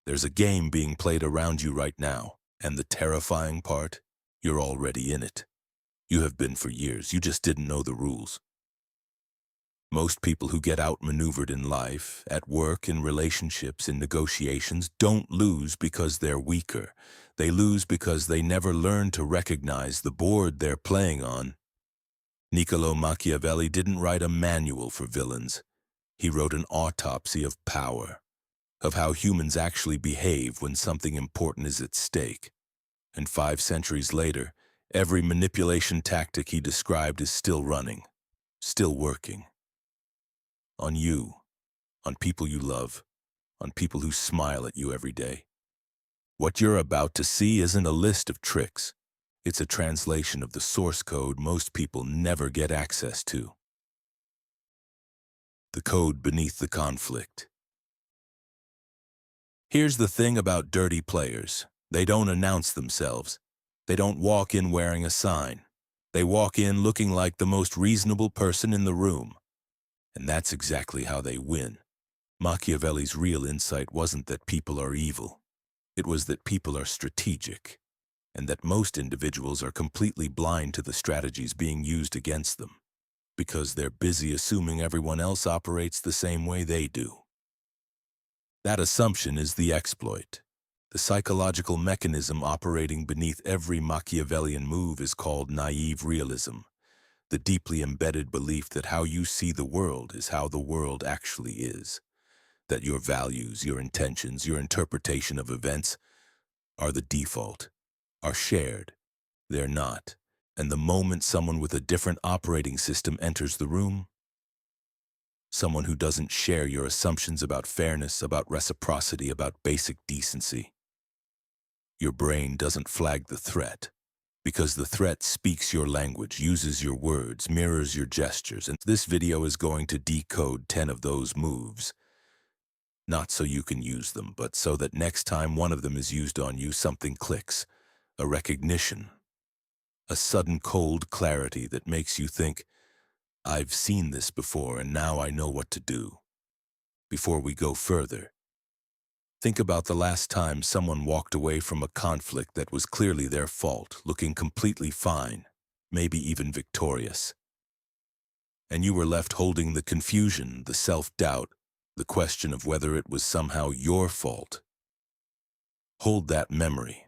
There's a game being played around you right now, and the terrifying part, you're already in it. You have been for years, you just didn't know the rules. Most people who get outmaneuvered in life, at work, in relationships, in negotiations, don't lose because they're weaker. They lose because they never learn to recognize the board they're playing on. Niccolò Machiavelli didn't write a manual for villains. He wrote an autopsy of power, of how humans actually behave when something important is at stake. And 5 centuries later, every manipulation tactic he described is still running, still working. On you, on people you love, on people who smile at you every day. What you're about to see isn't a list of tricks. It's a translation of the source code most people never get access to. The code beneath the conflict. Here's the thing about dirty players. They don't announce themselves. They don't walk in wearing a sign. They walk in looking like the most reasonable person in the room. And that's exactly how they win. Machiavelli's real insight wasn't that people are evil. It was that people are strategic, and that most individuals are completely blind to the strategies being used against them, because they're busy assuming everyone else operates the same way they do. That assumption is the exploit. The psychological mechanism operating beneath every Machiavellian move is called naive realism, the deeply embedded belief that how you see the world is how the world actually is, that your values, your intentions, your interpretation of events are the default, are shared. They're not. And the moment someone with a different operating system enters the room, someone who doesn't share your assumptions about fairness, about reciprocity, about basic decency, your brain doesn't flag the threat, because the threat speaks your language, uses your words, mirrors your gestures, and this video is going to decode 10 of those moves. Not so you can use them, but so that next time one of them is used on you, something clicks, a recognition, a sudden cold clarity that makes you think, I've seen this before and now I know what to do. Before we go further, think about the last time someone walked away from a conflict that was clearly their fault, looking completely fine, maybe even victorious. And you were left holding the confusion, the self-doubt, the question of whether it was somehow your fault. Hold that memory.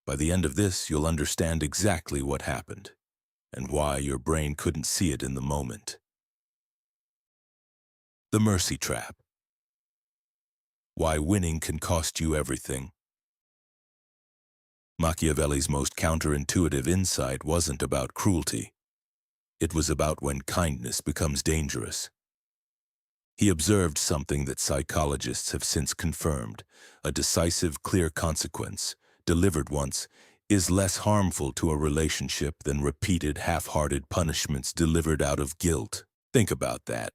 By the end of this, you'll understand exactly what happened and why your brain couldn't see it in the moment. The mercy trap. Why winning can cost you everything. Machiavelli's most counterintuitive insight wasn't about cruelty. It was about when kindness becomes dangerous. He observed something that psychologists have since confirmed: a decisive, clear consequence, delivered once, is less harmful to a relationship than repeated half-hearted punishments delivered out of guilt. Think about that.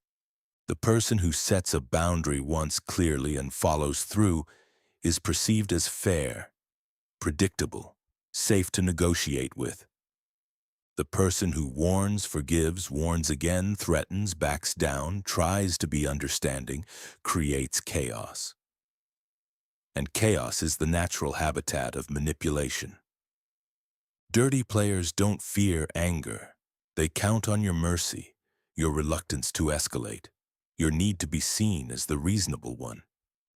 The person who sets a boundary once clearly and follows through is perceived as fair, predictable, safe to negotiate with. The person who warns, forgives, warns again, threatens, backs down, tries to be understanding, creates chaos. And chaos is the natural habitat of manipulation. Dirty players don't fear anger. They count on your mercy, your reluctance to escalate, your need to be seen as the reasonable one.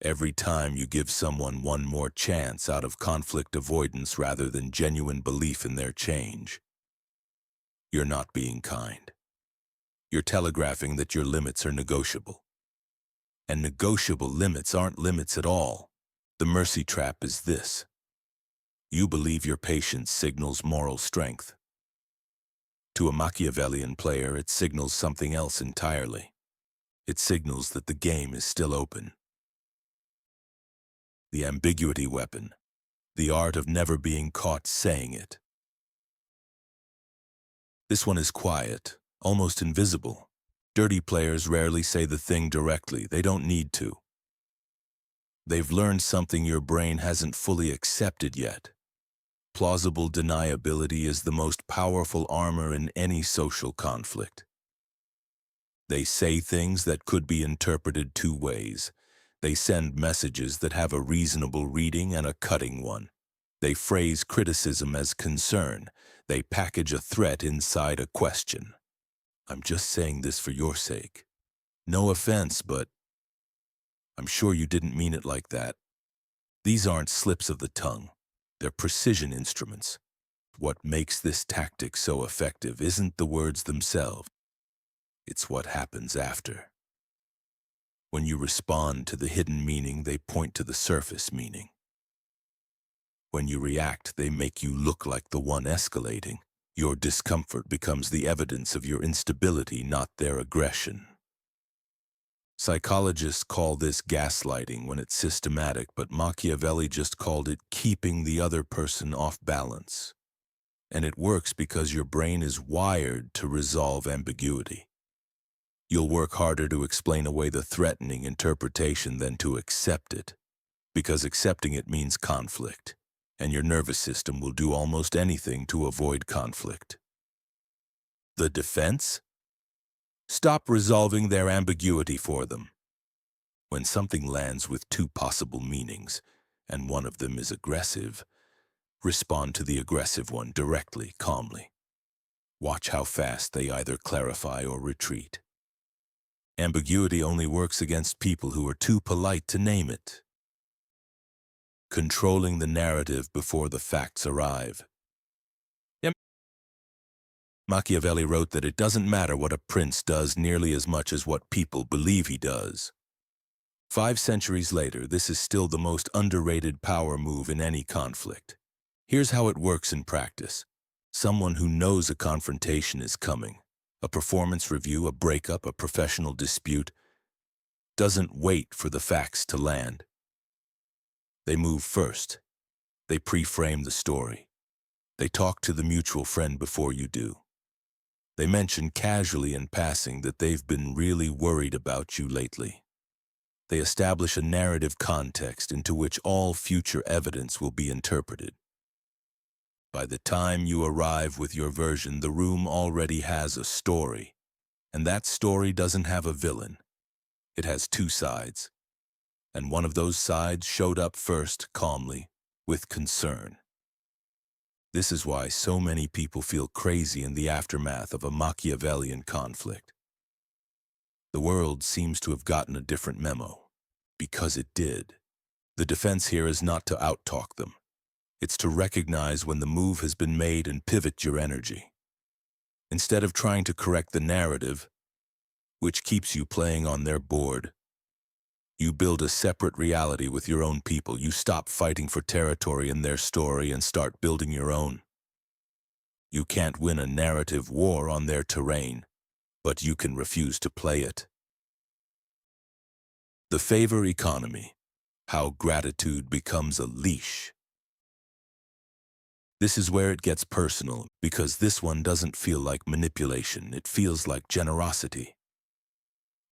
Every time you give someone one more chance out of conflict avoidance rather than genuine belief in their change, you're not being kind. You're telegraphing that your limits are negotiable. And negotiable limits aren't limits at all. The mercy trap is this: you believe your patience signals moral strength. To a Machiavellian player, it signals something else entirely. It signals that the game is still open. The ambiguity weapon, the art of never being caught saying it. This one is quiet, almost invisible. Dirty players rarely say the thing directly. They don't need to. They've learned something your brain hasn't fully accepted yet. Plausible deniability is the most powerful armor in any social conflict. They say things that could be interpreted two ways. They send messages that have a reasonable reading and a cutting one. They phrase criticism as concern. They package a threat inside a question. I'm just saying this for your sake. No offense, but I'm sure you didn't mean it like that. These aren't slips of the tongue. They're precision instruments. What makes this tactic so effective isn't the words themselves. It's what happens after. When you respond to the hidden meaning, they point to the surface meaning. When you react, they make you look like the one escalating. Your discomfort becomes the evidence of your instability, not their aggression. Psychologists call this gaslighting when it's systematic, but Machiavelli just called it keeping the other person off balance. And it works because your brain is wired to resolve ambiguity. You'll work harder to explain away the threatening interpretation than to accept it, because accepting it means conflict, and your nervous system will do almost anything to avoid conflict. The defense? Stop resolving their ambiguity for them. When something lands with two possible meanings, and one of them is aggressive, respond to the aggressive one directly, calmly. Watch how fast they either clarify or retreat. Ambiguity only works against people who are too polite to name it. Controlling the narrative before the facts arrive. Machiavelli wrote that it doesn't matter what a prince does nearly as much as what people believe he does. 5 centuries later, this is still the most underrated power move in any conflict. Here's how it works in practice. Someone who knows a confrontation is coming, a performance review, a breakup, a professional dispute, doesn't wait for the facts to land. They move first. They pre-frame the story. They talk to the mutual friend before you do. They mention casually in passing that they've been really worried about you lately. They establish a narrative context into which all future evidence will be interpreted. By the time you arrive with your version, the room already has a story, and that story doesn't have a villain. It has 2 sides, and one of those sides showed up first, calmly, with concern. This is why so many people feel crazy in the aftermath of a Machiavellian conflict. The world seems to have gotten a different memo, because it did. The defense here is not to out-talk them. It's to recognize when the move has been made and pivot your energy. Instead of trying to correct the narrative, which keeps you playing on their board, you build a separate reality with your own people. You stop fighting for territory in their story and start building your own. You can't win a narrative war on their terrain, but you can refuse to play it. The favor economy. How gratitude becomes a leash. This is where it gets personal, because this one doesn't feel like manipulation. It feels like generosity.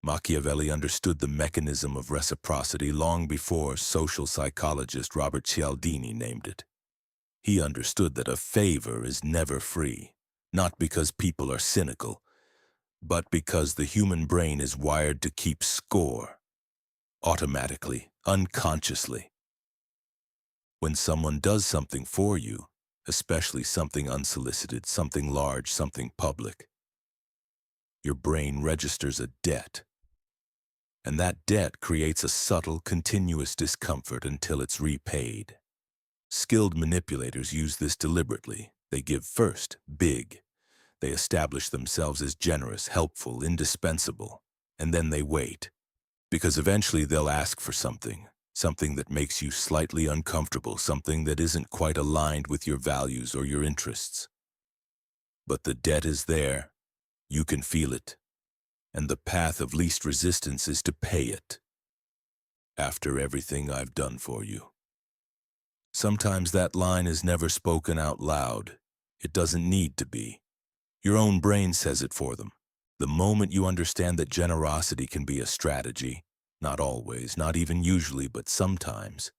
Machiavelli understood the mechanism of reciprocity long before social psychologist Robert Cialdini named it. He understood that a favor is never free, not because people are cynical, but because the human brain is wired to keep score, automatically, unconsciously. When someone does something for you, especially something unsolicited, something large, something public, your brain registers a debt. And that debt creates a subtle, continuous discomfort until it's repaid. Skilled manipulators use this deliberately. They give first, big. They establish themselves as generous, helpful, indispensable. And then they wait. Because eventually they'll ask for something that makes you slightly uncomfortable, something that isn't quite aligned with your values or your interests. But the debt is there. You can feel it. And the path of least resistance is to pay it. After everything I've done for you. Sometimes that line is never spoken out loud. It doesn't need to be. Your own brain says it for them. The moment you understand that generosity can be a strategy, not always, not even usually, but sometimes,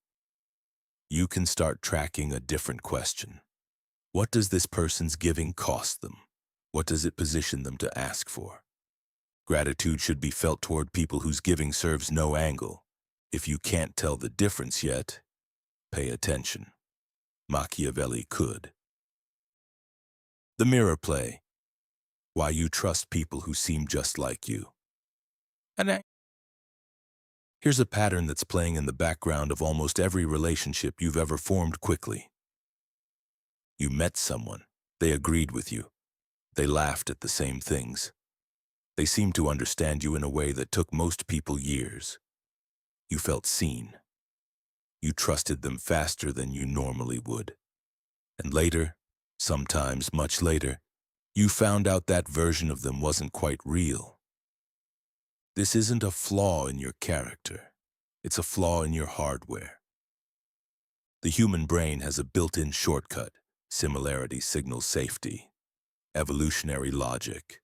you can start tracking a different question. What does this person's giving cost them? What does it position them to ask for? Gratitude should be felt toward people whose giving serves no angle. If you can't tell the difference yet, pay attention. Machiavelli could. The mirror play. Why you trust people who seem just like you. Here's a pattern that's playing in the background of almost every relationship you've ever formed quickly. You met someone. They agreed with you. They laughed at the same things. They seemed to understand you in a way that took most people years. You felt seen. You trusted them faster than you normally would. And later, sometimes much later, you found out that version of them wasn't quite real. This isn't a flaw in your character. It's a flaw in your hardware. The human brain has a built-in shortcut. Similarity signals safety. Evolutionary logic.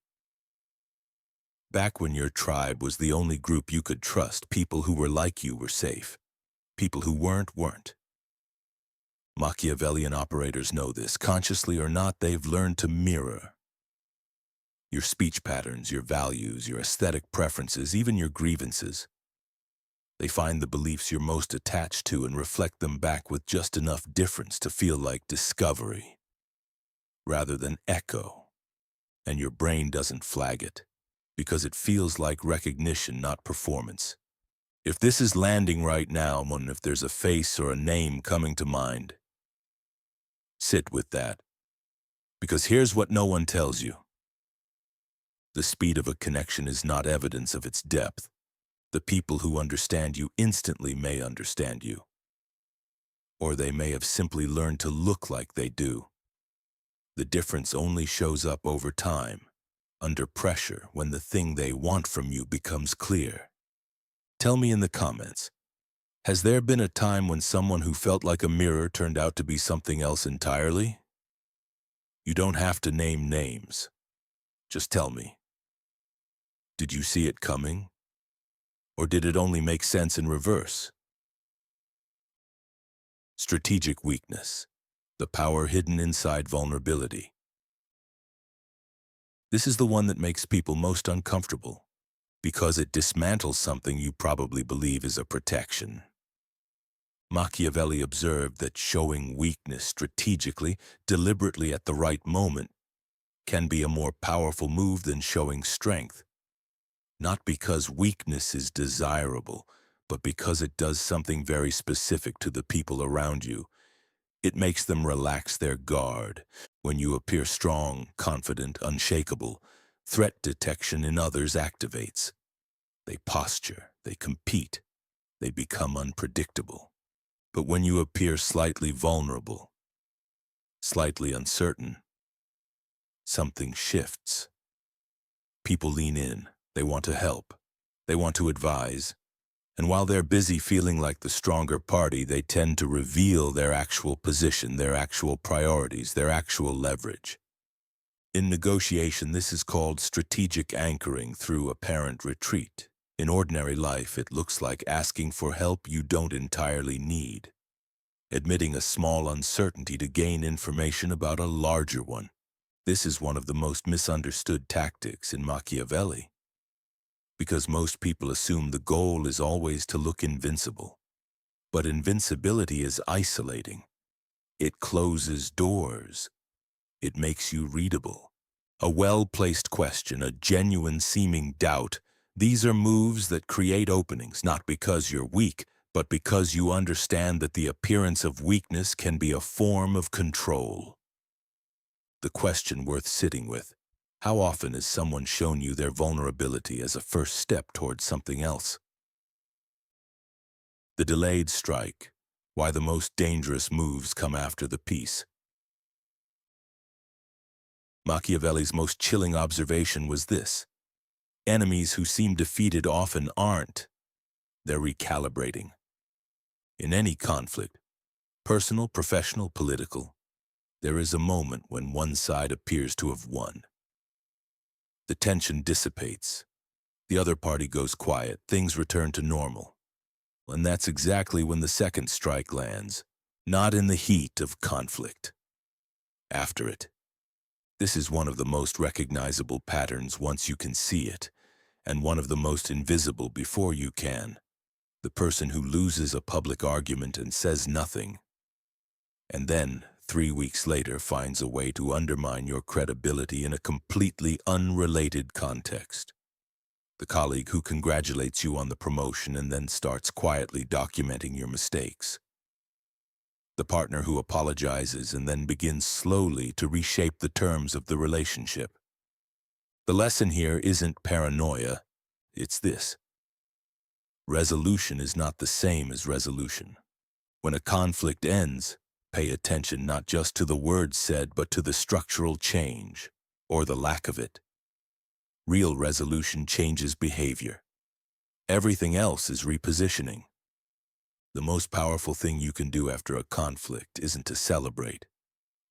Back when your tribe was the only group you could trust, people who were like you were safe. People who weren't. Machiavellian operators know this. Consciously or not, they've learned to mirror your speech patterns, your values, your aesthetic preferences, even your grievances. They find the beliefs you're most attached to and reflect them back with just enough difference to feel like discovery, rather than echo. And your brain doesn't flag it, because it feels like recognition, not performance. If this is landing right now, and if there's a face or a name coming to mind, sit with that. Because here's what no one tells you. The speed of a connection is not evidence of its depth. The people who understand you instantly may understand you. Or they may have simply learned to look like they do. The difference only shows up over time, under pressure, when the thing they want from you becomes clear. Tell me in the comments, has there been a time when someone who felt like a mirror turned out to be something else entirely? You don't have to name names. Just tell me. Did you see it coming? Or did it only make sense in reverse? Strategic weakness. The power hidden inside vulnerability. This is the one that makes people most uncomfortable, because it dismantles something you probably believe is a protection. Machiavelli observed that showing weakness strategically, deliberately at the right moment, can be a more powerful move than showing strength. Not because weakness is desirable, but because it does something very specific to the people around you. It makes them relax their guard. When you appear strong, confident, unshakable, threat detection in others activates. They posture, they compete, they become unpredictable. But when you appear slightly vulnerable, slightly uncertain, something shifts. People lean in. They want to help. They want to advise. And while they're busy feeling like the stronger party, they tend to reveal their actual position, their actual priorities, their actual leverage. In negotiation, this is called strategic anchoring through apparent retreat. In ordinary life, it looks like asking for help you don't entirely need, admitting a small uncertainty to gain information about a larger one. This is one of the most misunderstood tactics in Machiavelli, because most people assume the goal is always to look invincible. But invincibility is isolating. It closes doors. It makes you readable. A well-placed question, a genuine seeming doubt, these are moves that create openings, not because you're weak, but because you understand that the appearance of weakness can be a form of control. The question worth sitting with: how often has someone shown you their vulnerability as a first step towards something else? The delayed strike. Why the most dangerous moves come after the peace. Machiavelli's most chilling observation was this: enemies who seem defeated often aren't. They're recalibrating. In any conflict, personal, professional, political, there is a moment when one side appears to have won. The tension dissipates. The other party goes quiet. Things return to normal. And that's exactly when the second strike lands, not in the heat of conflict. After it. This is one of the most recognizable patterns once you can see it, and one of the most invisible before you can. The person who loses a public argument and says nothing, and then 3 weeks later finds a way to undermine your credibility in a completely unrelated context. The colleague who congratulates you on the promotion and then starts quietly documenting your mistakes. The partner who apologizes and then begins slowly to reshape the terms of the relationship. The lesson here isn't paranoia, it's this. Resolution is not the same as resolution. When a conflict ends, pay attention not just to the words said, but to the structural change, or the lack of it. Real resolution changes behavior. Everything else is repositioning. The most powerful thing you can do after a conflict isn't to celebrate,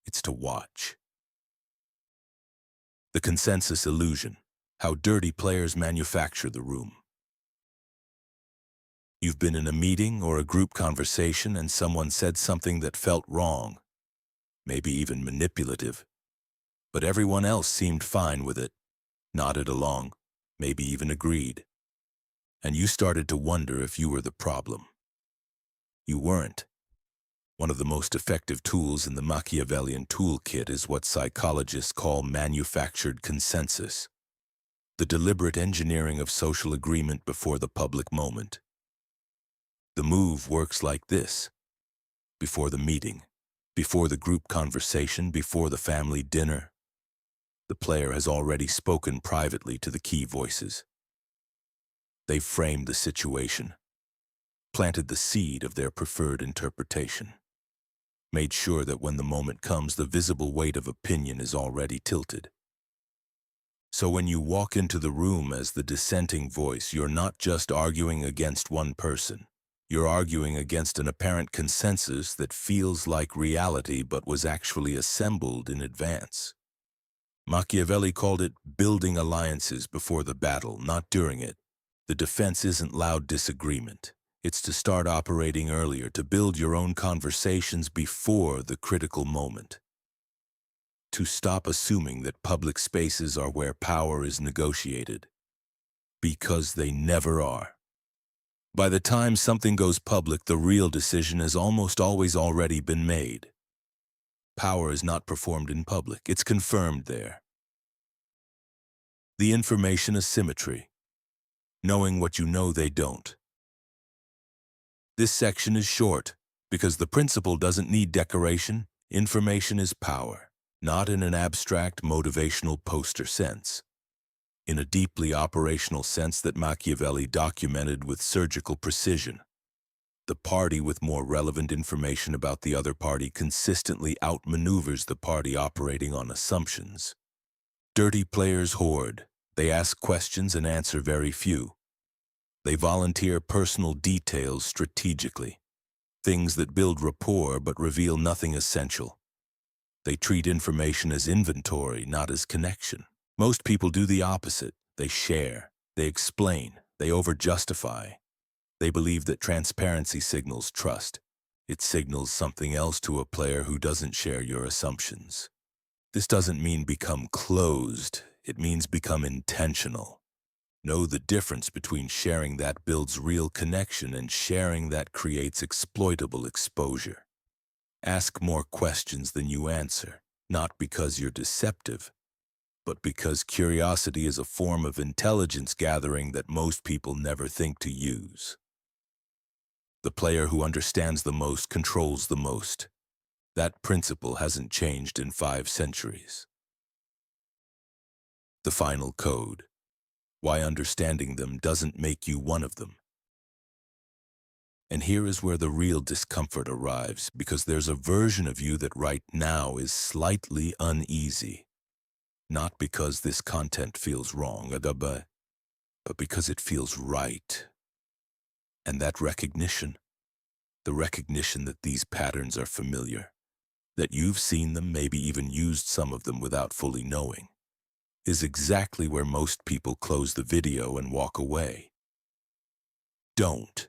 it's to watch. The consensus illusion, how dirty players manufacture the room. You've been in a meeting or a group conversation and someone said something that felt wrong, maybe even manipulative, but everyone else seemed fine with it, nodded along, maybe even agreed. And you started to wonder if you were the problem. You weren't. One of the most effective tools in the Machiavellian toolkit is what psychologists call manufactured consensus, the deliberate engineering of social agreement before the public moment. The move works like this. Before the meeting, before the group conversation, before the family dinner, the player has already spoken privately to the key voices. They've framed the situation, planted the seed of their preferred interpretation, made sure that when the moment comes, the visible weight of opinion is already tilted. So when you walk into the room as the dissenting voice, you're not just arguing against one person. You're arguing against an apparent consensus that feels like reality but was actually assembled in advance. Machiavelli called it building alliances before the battle, not during it. The defense isn't loud disagreement. It's to start operating earlier, to build your own conversations before the critical moment. To stop assuming that public spaces are where power is negotiated, because they never are. By the time something goes public, the real decision has almost always already been made. Power is not performed in public, it's confirmed there. The information asymmetry, knowing what you know they don't. This section is short, because the principle doesn't need decoration. Information is power, not in an abstract motivational poster sense. In a deeply operational sense that Machiavelli documented with surgical precision. The party with more relevant information about the other party consistently outmaneuvers the party operating on assumptions. Dirty players hoard. They ask questions and answer very few. They volunteer personal details strategically, things that build rapport but reveal nothing essential. They treat information as inventory, not as connection. Most people do the opposite. They share, they explain, they over-justify. They believe that transparency signals trust. It signals something else to a player who doesn't share your assumptions. This doesn't mean become closed. It means become intentional. Know the difference between sharing that builds real connection and sharing that creates exploitable exposure. Ask more questions than you answer, not because you're deceptive, but because curiosity is a form of intelligence gathering that most people never think to use. The player who understands the most controls the most. That principle hasn't changed in 5 centuries. The final code. Why understanding them doesn't make you one of them. And here is where the real discomfort arrives, because there's a version of you that right now is slightly uneasy. Not because this content feels wrong, but because it feels right. And that recognition, the recognition that these patterns are familiar, that you've seen them, maybe even used some of them without fully knowing, is exactly where most people close the video and walk away. Don't.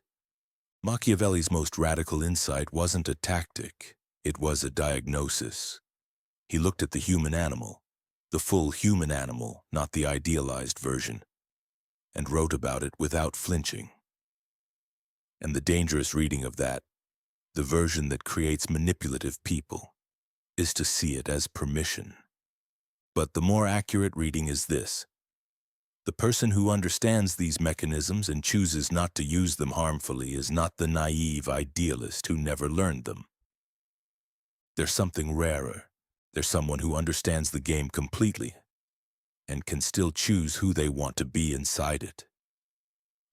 Machiavelli's most radical insight wasn't a tactic, it was a diagnosis. He looked at the human animal, the full human animal, not the idealized version, and wrote about it without flinching. And the dangerous reading of that, the version that creates manipulative people, is to see it as permission. But the more accurate reading is this: the person who understands these mechanisms and chooses not to use them harmfully is not the naive idealist who never learned them. There's something rarer. There's someone who understands the game completely and can still choose who they want to be inside it.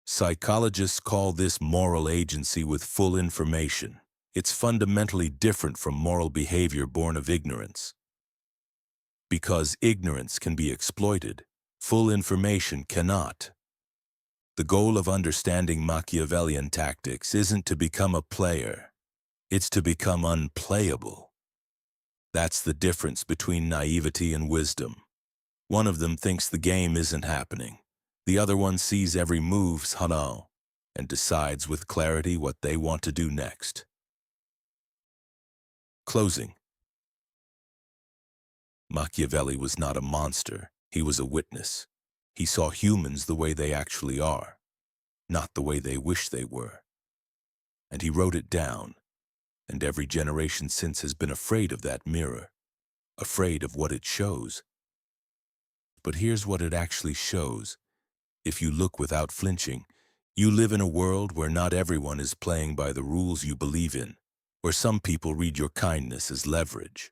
Psychologists call this moral agency with full information. It's fundamentally different from moral behavior born of ignorance. Because ignorance can be exploited, full information cannot. The goal of understanding Machiavellian tactics isn't to become a player. It's to become unplayable. That's the difference between naivety and wisdom. One of them thinks the game isn't happening. The other one sees every move's hana and decides with clarity what they want to do next. Closing. Machiavelli was not a monster. He was a witness. He saw humans the way they actually are, not the way they wish they were. And he wrote it down, and every generation since has been afraid of that mirror, afraid of what it shows. But here's what it actually shows. If you look without flinching, you live in a world where not everyone is playing by the rules you believe in, where some people read your kindness as leverage,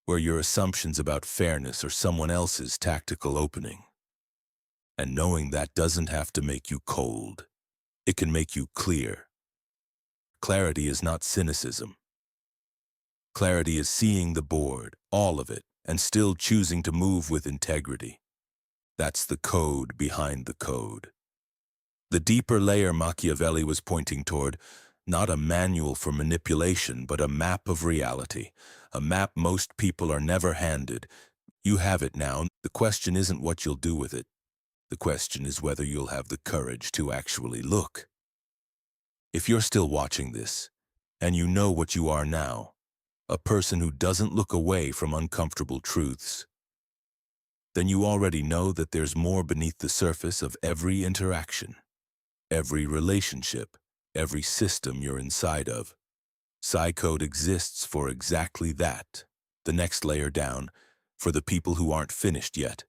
where your assumptions about fairness are someone else's tactical opening. And knowing that doesn't have to make you cold. It can make you clear. Clarity is not cynicism. Clarity is seeing the board, all of it, and still choosing to move with integrity. That's the code behind the code. The deeper layer Machiavelli was pointing toward, not a manual for manipulation, but a map of reality, a map most people are never handed. You have it now. The question isn't what you'll do with it. The question is whether you'll have the courage to actually look. If you're still watching this, and you know what you are now, a person who doesn't look away from uncomfortable truths, then you already know that there's more beneath the surface of every interaction, every relationship, every system you're inside of. Psycode exists for exactly that, the next layer down, for the people who aren't finished yet.